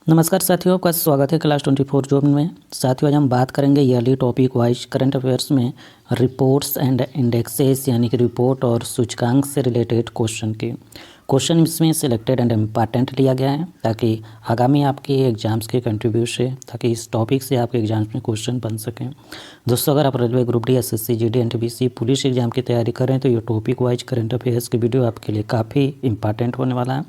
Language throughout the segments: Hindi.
नमस्कार साथियों, आपका स्वागत है क्लास 24 जॉब में। साथियों, आज हम बात करेंगे yearly topic wise current affairs में रिपोर्ट्स एंड इंडेक्सेस यानी कि रिपोर्ट और सूचकांक से रिलेटेड क्वेश्चन के क्वेश्चन इसमें सिलेक्टेड एंड इम्पॉर्टेंट लिया गया है ताकि आगामी आपके एग्जाम्स के कंट्रीब्यूशन ताकि इस टॉपिक से आपके एग्जाम्स में क्वेश्चन बन सकें। दोस्तों, अगर आप railway group D, SSC, GD, NTPC police exam की तैयारी कर रहे हैं तो ये टॉपिक वाइज करंट अफेयर्स की वीडियो आपके लिए काफ़ी इंपॉर्टेंट होने वाला है।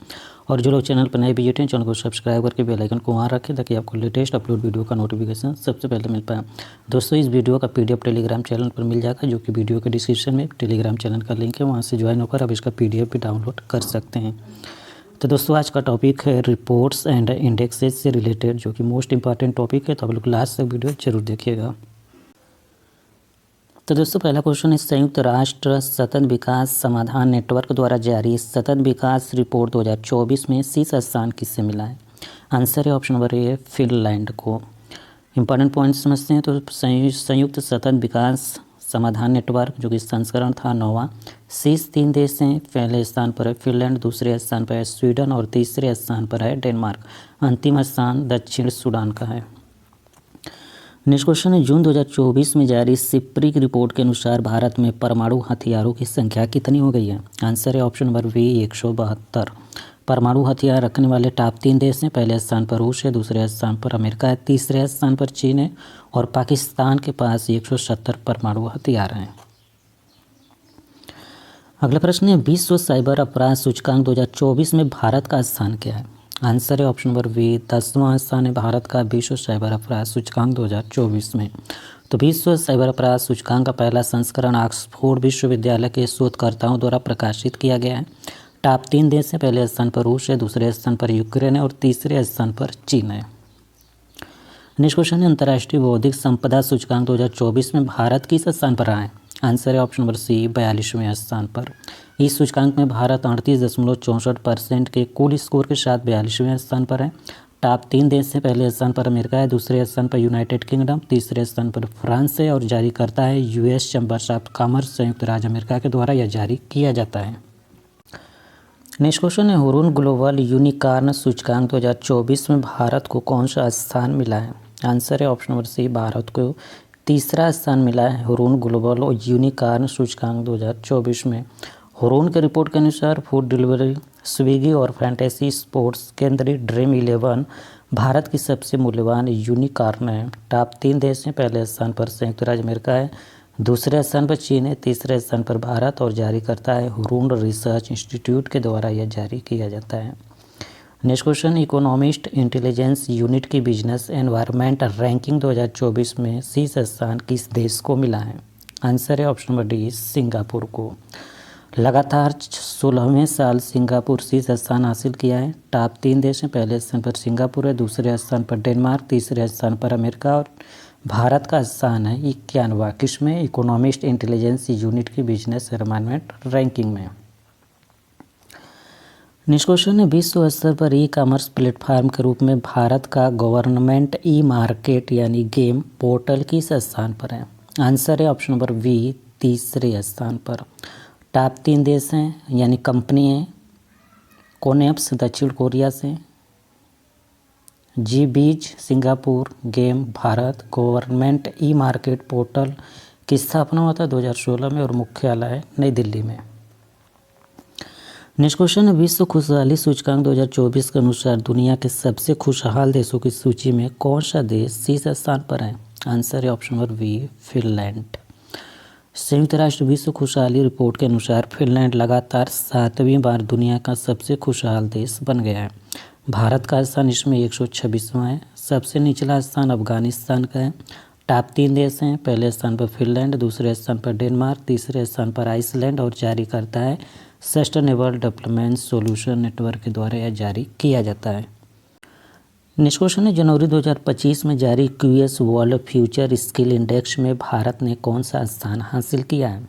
और जो लोग चैनल पर नए विजिट हैं, चैनल को सब्सक्राइब करके बेल आइकन को वहाँ रखें ताकि आपको लेटेस्ट अपलोड वीडियो का नोटिफिकेशन सबसे पहले मिल पाए। दोस्तों, इस वीडियो का पीडीएफ टेलीग्राम चैनल पर मिल जाएगा, जो कि वीडियो के डिस्क्रिप्शन में टेलीग्राम चैनल का लिंक है, वहाँ से ज्वाइन होकर आप इसका पीडीएफ भी डाउनलोड कर सकते हैं। तो दोस्तों, आज का टॉपिक है रिपोर्ट्स एंड इंडेक्सेस से रिलेटेड, जो कि मोस्ट इंपॉर्टेंट टॉपिक है, तो आप लोग लास्ट तक वीडियो जरूर देखिएगा। तो दोस्तों, पहला क्वेश्चन है, संयुक्त राष्ट्र सतत विकास समाधान नेटवर्क द्वारा जारी सतत विकास रिपोर्ट 2024 में शीर्ष स्थान किससे मिला है? आंसर है ऑप्शन नंबर ए, फिनलैंड को। इंपॉर्टेंट पॉइंट समझते हैं। तो संयुक्त सतत विकास समाधान नेटवर्क, जो कि संस्करण था 9वां, शीर्ष 3 देश हैं। पहले स्थान पर है फिनलैंड, दूसरे स्थान पर है स्वीडन और तीसरे स्थान पर है डेनमार्क। अंतिम स्थान दक्षिण सूडान का है। नेक्स्ट क्वेश्चन है, जून 2024 में जारी सिप्री की रिपोर्ट के अनुसार भारत में परमाणु हथियारों की संख्या कितनी हो गई है? आंसर है ऑप्शन नंबर बी, 172। परमाणु हथियार रखने वाले टॉप 3 देश हैं। पहले स्थान पर रूस है, दूसरे स्थान पर अमेरिका है, तीसरे स्थान पर चीन है और पाकिस्तान के पास 170 परमाणु हथियार हैं। अगला प्रश्न है, विश्व साइबर अपराध सूचकांक 2024 में भारत का स्थान क्या है? आंसर है ऑप्शन नंबर बी, 10वां स्थान है भारत का विश्व साइबर अपराध सूचकांक 2024 में। तो विश्व साइबर अपराध सूचकांक का पहला संस्करण ऑक्सफोर्ड विश्वविद्यालय के शोधकर्ताओं द्वारा प्रकाशित किया गया है। टॉप 3 देश हैं। पहले स्थान पर रूस है, दूसरे स्थान पर यूक्रेन है और तीसरे स्थान पर चीन है। नेक्स्ट क्वेश्चन है, अंतर्राष्ट्रीय बौद्धिक संपदा सूचकांक 2024 में भारत किस स्थान पर रहा है? आंसर है ऑप्शन नंबर सी, 42वें स्थान पर। इस सूचकांक में भारत 38.64% के कुल स्कोर के साथ 42वें स्थान पर है। टॉप 3 देश से पहले स्थान पर अमेरिका है, दूसरे स्थान पर यूनाइटेड किंगडम, तीसरे स्थान पर फ्रांस है और जारी करता है यूएस चैम्बर्स ऑफ कॉमर्स, संयुक्त राज्य अमेरिका के द्वारा यह जारी किया जाता है। नेक्स्ट क्वेश्चन है, हुरून ग्लोबल यूनिकॉर्न सूचकांक 2024 में भारत को कौन सा स्थान मिला है? आंसर है ऑप्शन नंबर सी, भारत को तीसरा स्थान मिला है हुरून ग्लोबल और यूनिकॉर्न सूचकांक 2024 में। हुरून के रिपोर्ट के अनुसार फूड डिलीवरी, स्विगी और फैंटेसी स्पोर्ट्स केंद्रीय ड्रीम 11 भारत की सबसे मूल्यवान यूनिकॉर्न है। टॉप 3 देश हैं। पहले स्थान पर संयुक्त राज्य अमेरिका है, दूसरे स्थान पर चीन है, तीसरे स्थान पर भारत और जारी करता है हुरून रिसर्च इंस्टीट्यूट के द्वारा यह जारी किया जाता है। Next question, economist intelligence unit की बिजनेस एनवायरनमेंट रैंकिंग 2024 में शीर्ष स्थान किस देश को मिला है? आंसर है ऑप्शन नंबर डी, सिंगापुर को। लगातार 16वें साल सिंगापुर शीर्ष स्थान हासिल किया है। टॉप 3 देश हैं। पहले स्थान पर सिंगापुर है, दूसरे स्थान पर डेनमार्क, तीसरे स्थान पर अमेरिका और भारत का स्थान है 91वां। किसमें? इकोनॉमिस्ट इंटेलिजेंस यूनिट की बिजनेस एनवायरनमेंट रैंकिंग में। नेक्स्ट क्वेश्चन है, विश्व स्तर पर ई कॉमर्स प्लेटफॉर्म के रूप में भारत का गवर्नमेंट ई मार्केट यानी गेम पोर्टल किस स्थान पर है? आंसर है ऑप्शन नंबर बी, तीसरे स्थान पर। टॉप 3 देश हैं यानी कंपनी है, कोनेप्स दक्षिण कोरिया से, जी बीज Singapore, game Bharat. Government e market portal की स्थापना हुआ था 2016 में और मुख्यालय है नई दिल्ली में। नेक्स्ट क्वेश्चन है, विश्व खुशहाली सूचकांक 2024 के अनुसार दुनिया के सबसे खुशहाल देशों की सूची में कौन सा देश शीर्ष स्थान पर है? आंसर है ऑप्शन नंबर बी, फिनलैंड। संयुक्त राष्ट्र विश्व खुशहाली रिपोर्ट के अनुसार फिनलैंड लगातार 7वीं बार दुनिया का सबसे खुशहाल देश बन गया है। भारत का स्थान इसमें 126वां है। सबसे निचला स्थान अफगानिस्तान का है। टॉप 3 देश हैं। पहले स्थान पर फिनलैंड, दूसरे स्थान पर डेनमार्क, तीसरे स्थान पर आइसलैंड और जारी करता है सस्टेनेबल डेवलपमेंट सॉल्यूशन नेटवर्क के द्वारा यह जारी किया जाता है। नेक्स्ट क्वेश्चन है, जनवरी 2025 में जारी QS world future skill index में भारत ने कौन सा स्थान हासिल किया है?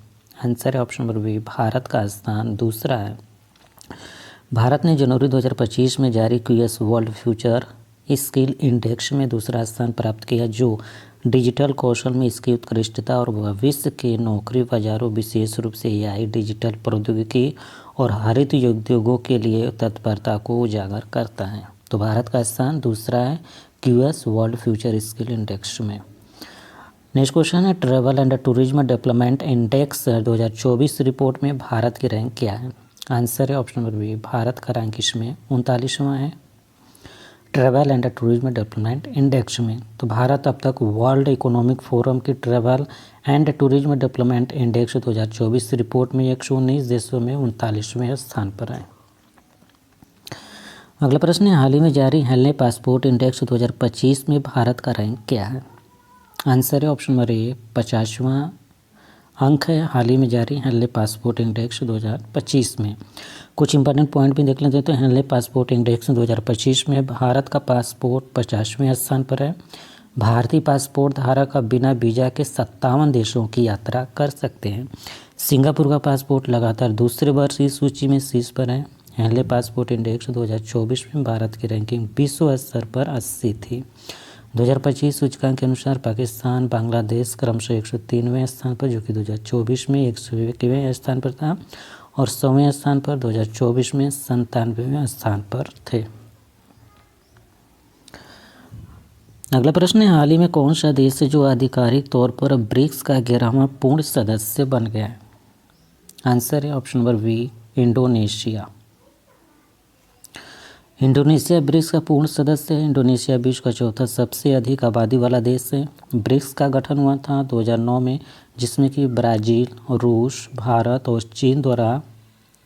आंसर है ऑप्शन नंबर बी, भारत का स्थान दूसरा है। भारत ने जनवरी 2025 में जारी QS world future skill index में दूसरा स्थान प्राप्त किया, जो डिजिटल कौशल में इसकी उत्कृष्टता और भविष्य के नौकरी बाजारों विशेष रूप से एआई, डिजिटल प्रौद्योगिकी और हरित उद्योगों के लिए तत्परता को उजागर करता है। तो भारत का स्थान दूसरा है QS world future skill index में। नेक्स्ट क्वेश्चन है travel and tourism development index 2024 report में भारत की रैंक क्या है? आंसर है ऑप्शन नंबर बी, भारत का रैंक इसमें 39वां है travel and tourism development index में। तो भारत अब तक वर्ल्ड इकोनॉमिक फोरम की travel and tourism development index 2024 report में 119 देशों में 39वें स्थान पर है। अगला प्रश्न है हाल ही में जारी हेनले पासपोर्ट इंडेक्स 2025 में भारत का रैंक क्या है? आंसर है ऑप्शन नंबर ए, 50वां अंक है हाल ही में जारी हेनले पासपोर्ट इंडेक्स 2025 में। कुछ इंपॉर्टेंट पॉइंट भी देख लेते हैं। तो हेनले पासपोर्ट इंडेक्स 2025 में भारत का पासपोर्ट 50वें स्थान पर है। भारतीय पासपोर्ट धारक अब बिना वीज़ा के 57 देशों की यात्रा कर सकते हैं। सिंगापुर का पासपोर्ट लगातार दूसरे वर्ष इस सूची में शीर्ष पर है। हेनले पासपोर्ट इंडेक्स 2024 में भारत की रैंकिंग विश्व स्तर पर 80 थी। 2025 सूचकांक के अनुसार पाकिस्तान बांग्लादेश क्रमशः 103वें स्थान पर, जो कि 2024 में 101वें स्थान पर था, और 100वें स्थान पर 2024 में 97वें स्थान पर थे। अगला प्रश्न है हाल ही में कौन सा देश है जो आधिकारिक तौर पर ब्रिक्स का 11वां पूर्ण सदस्य बन गया है? आंसर है option number B, Indonesia. Indonesia BRICS का पूर्ण सदस्य है। इंडोनेशिया विश्व का चौथा सबसे अधिक आबादी वाला देश है। ब्रिक्स का गठन हुआ था 2009 में, जिसमें कि ब्राज़ील, रूस, भारत और चीन द्वारा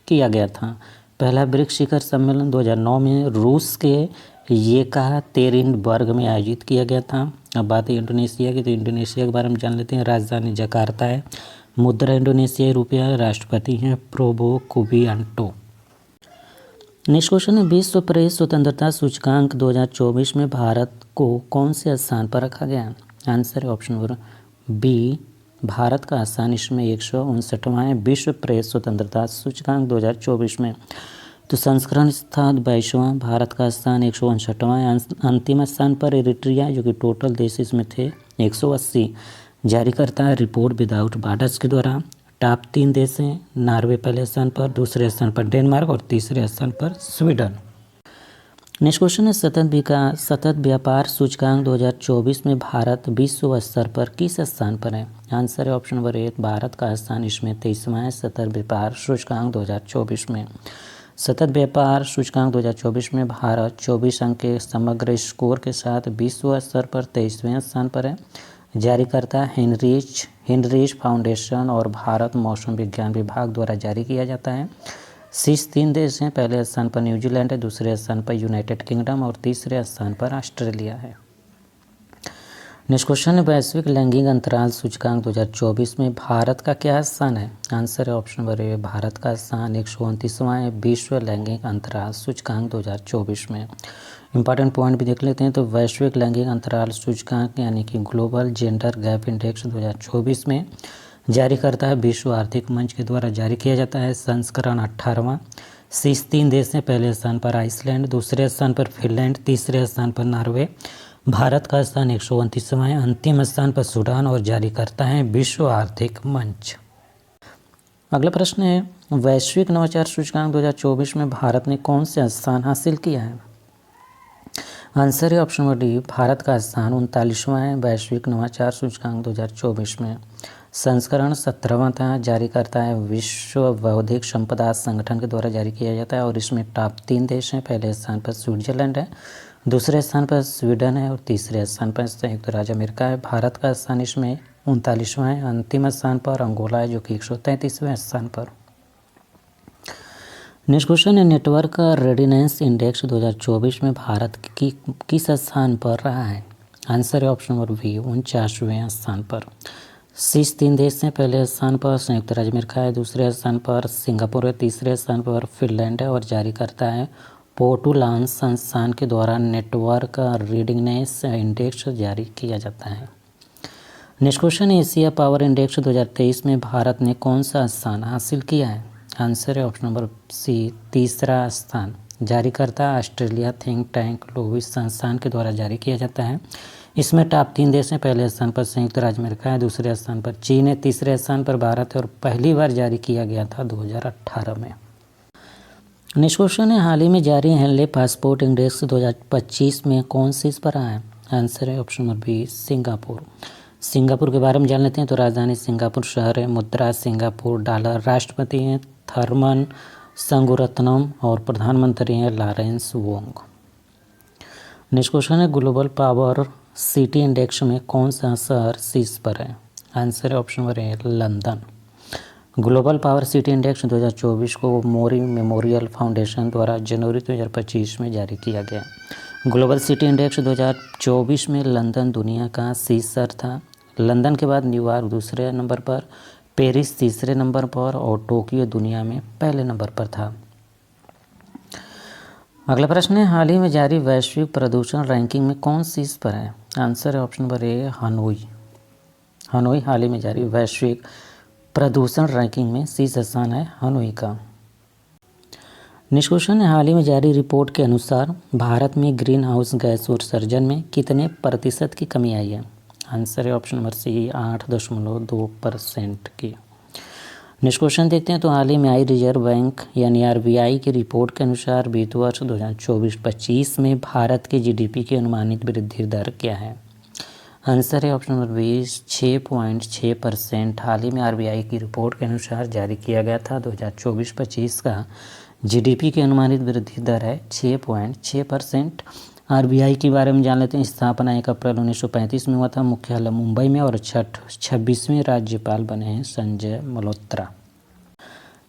किया गया था। पहला ब्रिक्स शिखर सम्मेलन 2009 में रूस के येकातेरिनबर्ग में आयोजित किया गया था। अब बात है इंडोनेशिया की, तो इंडोनेशिया के बारे में जान लेते हैं। राजधानी जकार्ता है। मुद्रा इंडोनेशियाई रुपया। राष्ट्रपति हैं प्रोबो कुबियांटो। नेक्स्ट क्वेश्चन है विश्व प्रेस स्वतंत्रता सूचकांक 2024 में भारत को कौन से स्थान पर रखा गया? आंसर है ऑप्शन नंबर बी, भारत का स्थान इसमें 159वां है विश्व प्रेस स्वतंत्रता सूचकांक 2024 में। तो संस्करण स्थान 22वां, भारत का स्थान 159वां है। अंतिम स्थान पर इरिट्रिया, जो कि टोटल देश इसमें थे 180। जारी करता है रिपोर्ट विदाउट बॉर्डर्स के द्वारा। टॉप 3 देश हैं। नॉर्वे पहले स्थान पर, दूसरे स्थान पर डेनमार्क और तीसरे स्थान पर स्वीडन। नेक्स्ट क्वेश्चन है सतत व्यापार सूचकांक 2024 में भारत विश्व स्तर पर किस स्थान पर है? आंसर है ऑप्शन नंबर ए, भारत का स्थान इसमें 23वां है सतत व्यापार सूचकांक 2024 में। सतत व्यापार सूचकांक 2024 में भारत 24 अंक के समग्र स्कोर के साथ विश्व स्तर पर 23वें स्थान पर है। जारी करता हेनरिच फाउंडेशन और भारत मौसम विज्ञान विभाग द्वारा जारी किया जाता है। शीर्ष 3 देश हैं। पहले स्थान पर न्यूजीलैंड है, दूसरे स्थान पर यूनाइटेड किंगडम और तीसरे स्थान पर ऑस्ट्रेलिया है। नेक्स्ट क्वेश्चन है वैश्विक लैंगिक अंतराल सूचकांक 2024 में भारत का क्या स्थान है? आंसर है ऑप्शन नंबर ए, भारत का स्थान 129वां है विश्व लैंगिक अंतराल सूचकांक 2024 में। इंपॉर्टेंट पॉइंट भी देख लेते हैं। तो वैश्विक लैंगिक अंतराल सूचकांक यानी कि ग्लोबल जेंडर गैप इंडेक्स 2024 में जारी करता है विश्व आर्थिक मंच के द्वारा जारी किया जाता है। संस्करण 18वां। शीर्ष 3 देश हैं। पहले स्थान पर आइसलैंड, दूसरे स्थान पर फिनलैंड, तीसरे स्थान पर नॉर्वे। भारत का स्थान 129वां है। अंतिम स्थान पर सूडान और जारी करता है विश्व आर्थिक मंच। अगला प्रश्न है वैश्विक नवाचार सूचकांक 2024 में भारत ने कौन से स्थान हासिल किया है? आंसर है ऑप्शन नंबर डी, भारत का स्थान 39वां है वैश्विक नवाचार सूचकांक 2024 में। संस्करण 17वां था। जारी करता है विश्व बौद्धिक संपदा संगठन के द्वारा जारी किया जाता है और इसमें टॉप 3 देश हैं। पहले स्थान पर स्विट्जरलैंड है, दूसरे स्थान पर स्वीडन है और तीसरे स्थान पर संयुक्त राज्य अमेरिका है। भारत का स्थान इसमें 39वां है। अंतिम स्थान पर अंगोला है, जो कि 133वें स्थान पर। नेक्स्ट क्वेश्चन है नेटवर्क रेडिनेंस इंडेक्स 2024 में भारत की किस स्थान पर रहा है? आंसर है ऑप्शन नंबर बी, 49वें स्थान पर। शीर्ष 3 देश हैं। पहले स्थान पर संयुक्त राज्य अमेरिका है, दूसरे स्थान पर सिंगापुर है, तीसरे स्थान पर फिनलैंड है और जारी करता है पोर्टुलान संस्थान के द्वारा नेटवर्क रेडिनेंस इंडेक्स जारी किया जाता है। नेक्स्ट क्वेश्चन है एशिया पावर इंडेक्स 2023 में भारत ने कौन सा स्थान हासिल किया है? आंसर है ऑप्शन नंबर सी, तीसरा स्थान। जारी करता है ऑस्ट्रेलिया थिंक टैंक लोविस संस्थान के द्वारा जारी किया जाता है। इसमें टॉप 3 देश हैं। पहले स्थान पर संयुक्त राज्य अमेरिका है, दूसरे स्थान पर चीन है, तीसरे स्थान पर भारत है और पहली बार जारी किया गया था 2018 में। नेक्स्ट क्वेश्चन है, हाल ही में जारी हेनले पासपोर्ट इंडेक्स 2025 में कौन शीर्ष पर आया है? आंसर है option number B, Singapore. Singapore के बारे में जान लेते हैं। तो राजधानी सिंगापुर शहर है, मुद्रा सिंगापुर डॉलर, राष्ट्रपति हैं थर्मन संगुरत्नम और प्रधानमंत्री हैं लॉरेंस वोंग। नेक्स्ट क्वेश्चन है, ग्लोबल पावर सिटी इंडेक्स में कौन सा शहर शीर्ष पर है? आंसर है ऑप्शन नंबर ए, London. Global power city index 2024 को मोरी मेमोरियल फाउंडेशन द्वारा जनवरी 2025 में जारी किया गया। ग्लोबल सिटी इंडेक्स 2024 में लंदन दुनिया का शीर्ष शहर था। लंदन के बाद न्यूयॉर्क दूसरे नंबर पर, पेरिस तीसरे नंबर पर और टोक्यो दुनिया में पहले नंबर पर था। अगला प्रश्न है, हाल ही में जारी वैश्विक प्रदूषण रैंकिंग में कौन शीर्ष पर है? आंसर है option number A, Hanoi. Hanoi हाल ही में जारी वैश्विक प्रदूषण रैंकिंग में शीर्ष स्थान है हनोई का। नेक्स्ट क्वेश्चन है, हाल ही में जारी रिपोर्ट के अनुसार भारत में ग्रीन हाउस गैस उत्सर्जन में कितने प्रतिशत की कमी आई है? आंसर है ऑप्शन नंबर सी, 8.2% की। नेक्स्ट क्वेश्चन देखते हैं। तो हाल ही में आई रिजर्व बैंक यानी RBI की रिपोर्ट के अनुसार वित्त वर्ष 2024-25 में भारत के GDP की अनुमानित वृद्धि दर क्या है? आंसर है ऑप्शन नंबर 20, 6.6%। हाल ही में RBI की रिपोर्ट के अनुसार जारी किया गया था 2024-25 का GDP की अनुमानित वृद्धि दर है 6.6%। RBI के बारे में जान लेते हैं। स्थापना 1 अप्रैल 1935 में हुआ था, मुख्यालय मुंबई में और 26वें राज्यपाल बने हैं संजय मल्होत्रा।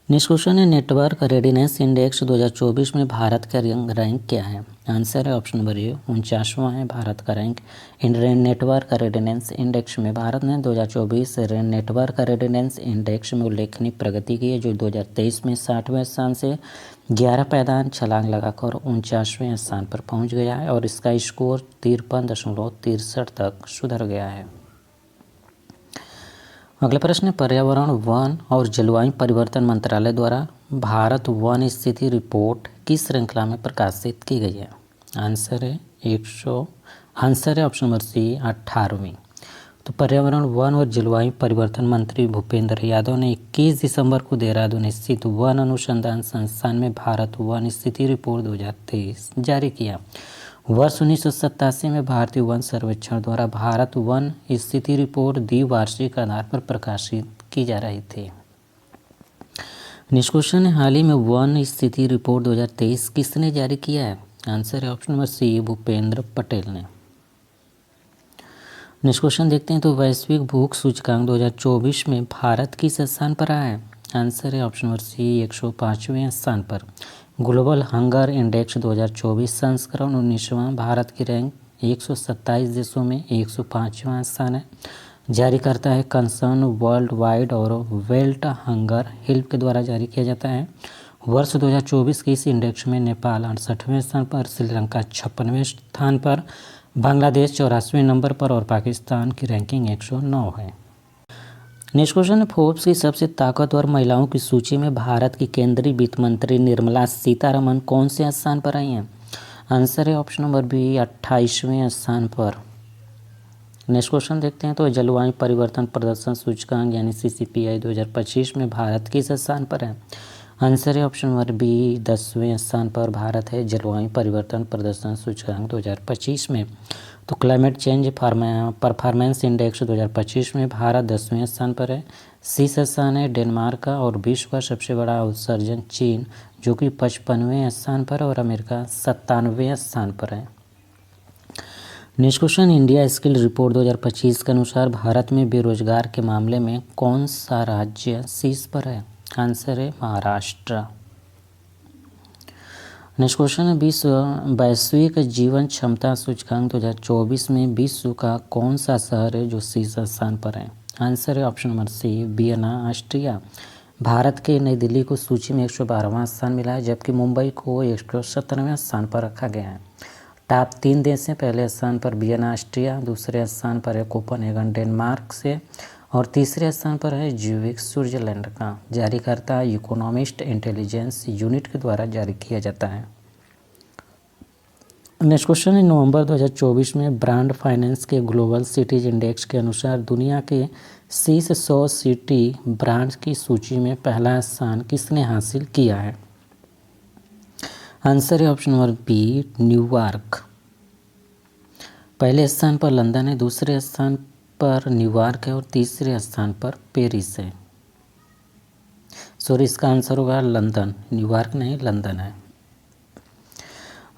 नेक्स्ट क्वेश्चन है, नेटवर्क रेडिनेस इंडेक्स 2024 में भारत का रैंक क्या है? आंसर है ऑप्शन नंबर ए, 49वां है भारत का रैंक। नेटवर्क रेडिनेंस इंडेक्स में भारत ने 2024 नेटवर्क रेडिनेंस इंडेक्स में उल्लेखनीय प्रगति की है, जो 2023 में 60वें स्थान से 11 पायदान छलांग लगाकर 49वें स्थान पर पहुंच गया है और इसका स्कोर 53.63 तक सुधर गया है। अगला प्रश्न है, पर्यावरण वन और जलवायु परिवर्तन मंत्रालय द्वारा भारत वन स्थिति रिपोर्ट किस श्रृंखला में प्रकाशित की गई है? आंसर है ऑप्शन नंबर सी, 18वीं। तो पर्यावरण वन और जलवायु परिवर्तन मंत्री भूपेंद्र यादव ने 21 दिसंबर को देहरादून स्थित वन अनुसंधान संस्थान में भारत वन स्थिति रिपोर्ट 2023 जारी किया। वर्ष 1987 में भारतीय वन सर्वेक्षण द्वारा भारत वन स्थिति रिपोर्ट द्विवार्षिक आधार पर प्रकाशित की जा रही थी। नेक्स्ट क्वेश्चन है, हाल ही में वन स्थिति रिपोर्ट 2023 किसने जारी किया है? आंसर है option number C, Bhupendra Patel ने। नेक्स्ट क्वेश्चन देखते हैं। तो वैश्विक भूख सूचकांक 2024 में भारत किस स्थान पर आया है? आंसर है ऑप्शन नंबर सी, 105वें स्थान पर। ग्लोबल हंगर इंडेक्स 2024 संस्करण 19वां, भारत की रैंक 127 देशों में 105वां स्थान है। जारी करता है कंसर्न वर्ल्ड वाइड और वेल्ट हंगर हेल्प के द्वारा जारी किया जाता है। वर्ष 2024 के इस इंडेक्स में नेपाल 68वें स्थान पर, श्रीलंका 56वें स्थान पर, बांग्लादेश 84वें नंबर पर और पाकिस्तान की रैंकिंग 109 है। नेक्स्ट क्वेश्चन है, फोर्ब्स की सबसे ताकतवर महिलाओं की सूची में भारत की केंद्रीय वित्त मंत्री निर्मला सीतारमण कौन से स्थान पर आई हैं? आंसर है ऑप्शन नंबर बी, 28वें स्थान पर। नेक्स्ट क्वेश्चन देखते हैं। तो जलवायु परिवर्तन प्रदर्शन सूचकांक यानी CCPI 2025 में भारत किस स्थान पर है? आंसर है ऑप्शन नंबर बी, 10वें स्थान पर भारत है जलवायु परिवर्तन प्रदर्शन सूचकांक 2025 में। तो क्लाइमेट चेंज परफॉर्मेंस इंडेक्स 2025 में भारत 10वें स्थान पर है। शीर्ष स्थान है डेनमार्क का और विश्व का सबसे बड़ा उत्सर्जन चीन जो कि 55वें स्थान पर और अमेरिका 97वें स्थान पर है। Next question, India skill report 2025 के अनुसार भारत में बेरोजगार के मामले में कौन सा राज्य शीर्ष पर है? आंसर है महाराष्ट्र। नेक्स्ट क्वेश्चन है, वैश्विक जीवन क्षमता सूचकांक 2024 में विश्व का कौन सा शहर है जो शीर्ष स्थान पर है? आंसर है option number C, Vienna Austria. Bharat के नई दिल्ली को सूची में 112वां स्थान मिला है, जबकि मुंबई को 117वें स्थान पर रखा गया है। टॉप 3 देश हैं। पहले स्थान पर वियना ऑस्ट्रिया, दूसरे स्थान पर है कोपेनहेगन डेनमार्क से और तीसरे स्थान पर है ज्यूरिख स्विट्जरलैंड का। जारीकर्ता इकोनॉमिस्ट इंटेलिजेंस यूनिट के द्वारा जारी किया जाता है। नेक्स्ट क्वेश्चन है, नवंबर 2024 में ब्रांड फाइनेंस के ग्लोबल सिटीज इंडेक्स के अनुसार दुनिया के शीर्ष 100 सिटी ब्रांड्स की सूची में पहला स्थान किसने हासिल किया है? आंसर है ऑप्शन नंबर बी न्यूयॉर्क। पहले स्थान पर लंदन है, दूसरे स्थान पर न्यूयॉर्क है और तीसरे स्थान पर पेरिस है। सॉरी, इसका आंसर होगा लंदन, न्यूयॉर्क नहीं लंदन है।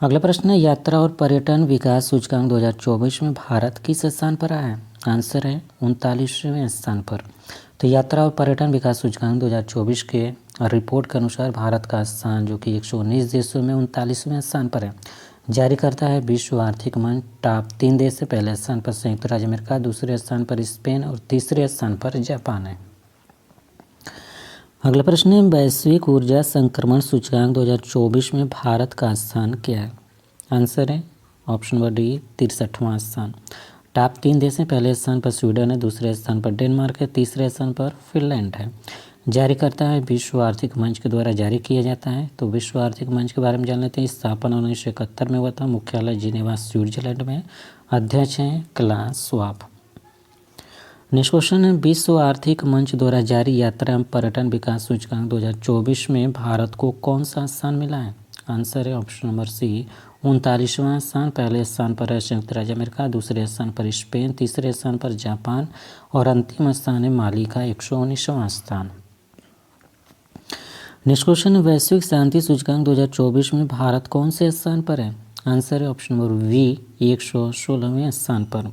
अगला प्रश्न है, यात्रा और पर्यटन विकास सूचकांक 2024 में भारत किस स्थान पर आया है? आंसर है 39वें स्थान पर। तो यात्रा और पर्यटन विकास सूचकांक 2024 के रिपोर्ट के अनुसार भारत का स्थान जो कि 119 देशों में 39वें स्थान पर है। जारी करता है विश्व आर्थिक मंच। टॉप 3 देश से पहले स्थान पर संयुक्त राज्य अमेरिका, दूसरे स्थान पर स्पेन और तीसरे स्थान पर जापान है। अगला प्रश्न है, वैश्विक ऊर्जा संक्रमण सूचकांक 2024 में भारत का स्थान क्या है? आंसर है ऑप्शन नंबर डी 63वां स्थान। टॉप 3 देश हैं, पहले स्थान पर स्वीडन है, दूसरे स्थान पर डेनमार्क है, तीसरे स्थान पर फिनलैंड है। जारी करता है विश्व आर्थिक मंच के द्वारा जारी किया जाता है। तो विश्व आर्थिक मंच के बारे में जान लेते हैं। स्थापना 1971 में हुआ था, मुख्यालय जिनेवा स्विट्जरलैंड में, अध्यक्ष हैं क्लास श्वाब। नेक्स्ट क्वेश्चन है, विश्व आर्थिक मंच द्वारा जारी यात्रा एवं पर्यटन विकास सूचकांक 2024 में भारत को कौन सा स्थान मिला है? आंसर है ऑप्शन नंबर सी 39वां स्थान। पहले स्थान पर है संयुक्त राज्य अमेरिका, दूसरे स्थान पर स्पेन, तीसरे स्थान पर जापान और अंतिम स्थान है माली का 119वां स्थान। नेक्स्ट क्वेश्चन है, वैश्विक शांति सूचकांक 2024 में भारत कौन से स्थान पर है? आंसर है ऑप्शन नंबर वी 116वें स्थान पर।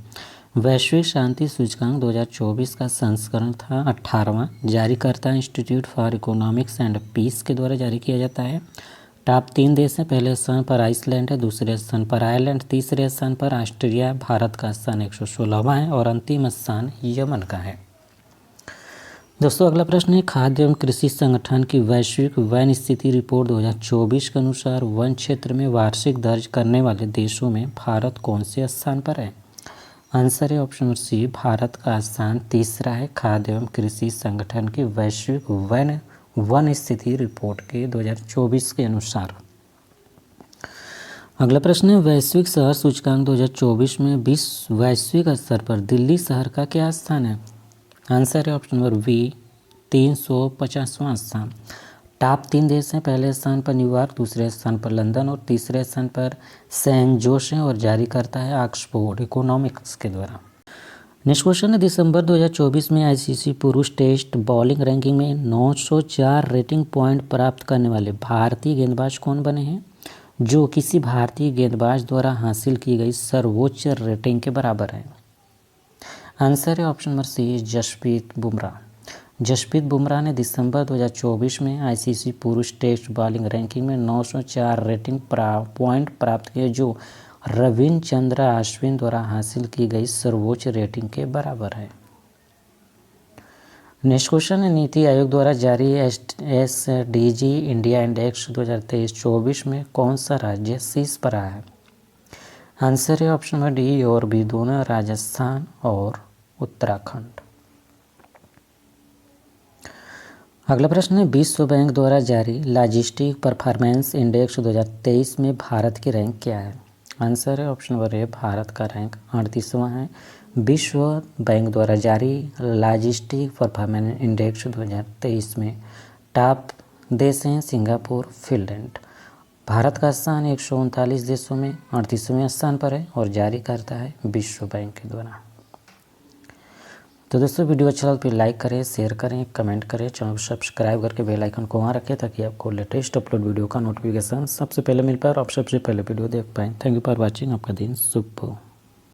वैश्विक शांति सूचकांक 2024 का संस्करण था 18वां। जारी करता है institute for economics and peace के द्वारा जारी किया जाता है। टॉप 3 देश हैं, पहले स्थान पर आइसलैंड है, दूसरे स्थान पर आयरलैंड, तीसरे स्थान पर ऑस्ट्रेलिया। भारत का स्थान 116वां है और अंतिम स्थान यमन का है। दोस्तों अगला प्रश्न है, खाद्य एवं कृषि संगठन की वैश्विक वन स्थिति रिपोर्ट 2024 के अनुसार वन क्षेत्र में वार्षिक दर्ज करने वाले देशों में भारत कौन से स्थान पर है? आंसर है ऑप्शन नंबर सी भारत का स्थान तीसरा है खाद्य एवं कृषि संगठन की वैश्विक वन स्थिति रिपोर्ट के 2024 के अनुसार। अगला प्रश्न है, वैश्विक शहर सूचकांक 2024 में वैश्विक स्तर पर दिल्ली शहर का क्या स्थान है? आंसर है ऑप्शन नंबर बी 350वां स्थान। टॉप 3 देश हैं, पहले स्थान पर न्यूयॉर्क, दूसरे स्थान पर लंदन और तीसरे स्थान पर सैन जोस है और जारी करता है ऑक्सफोर्ड इकोनॉमिक्स के द्वारा। नेक्स्ट क्वेश्चन है, दिसंबर 2024 में आईसीसी पुरुष टेस्ट बॉलिंग रैंकिंग में 904 रेटिंग पॉइंट प्राप्त करने वाले भारतीय गेंदबाज कौन बने हैं, जो किसी भारतीय गेंदबाज द्वारा हासिल की गई सर्वोच्च रेटिंग के बराबर है? आंसर है option number C Jasprit Bumrah. Jasprit Bumrah ने दिसंबर 2024 में आईसीसी पुरुष टेस्ट बॉलिंग रैंकिंग में 904 रेटिंग पॉइंट प्राप्त किए, जो रविचंद्रन अश्विन द्वारा हासिल की गई सर्वोच्च रेटिंग के बराबर है। नेक्स्ट क्वेश्चन है, नीति आयोग द्वारा जारी एसडीजी इंडिया इंडेक्स 2023-24 में कौन सा राज्य शीर्ष पर आया है? आंसर है ऑप्शन नंबर डी और बी दोनों, राजस्थान और उत्तराखंड। अगला प्रश्न है, विश्व बैंक द्वारा जारी लॉजिस्टिक परफॉर्मेंस इंडेक्स 2023 में भारत की रैंक क्या है? आंसर है ऑप्शन नंबर ए भारत का रैंक 38वां है। विश्व बैंक द्वारा जारी लॉजिस्टिक परफॉर्मेंस इंडेक्स 2023 में टॉप देश हैं सिंगापुर, फिनलैंड। भारत का स्थान 139 देशों में 38वें स्थान पर है और जारी करता है विश्व बैंक के द्वारा। तो दोस्तों वीडियो अच्छा लगा तो लाइक करें, शेयर करें, कमेंट करें, चैनल को सब्सक्राइब करके बेल आइकन को वहाँ रखें ताकि आपको लेटेस्ट अपलोड वीडियो का नोटिफिकेशन सबसे पहले मिल पाए और आप सबसे पहले वीडियो देख पाएँ। Thank you for watching. आपका दिन शुभ हो।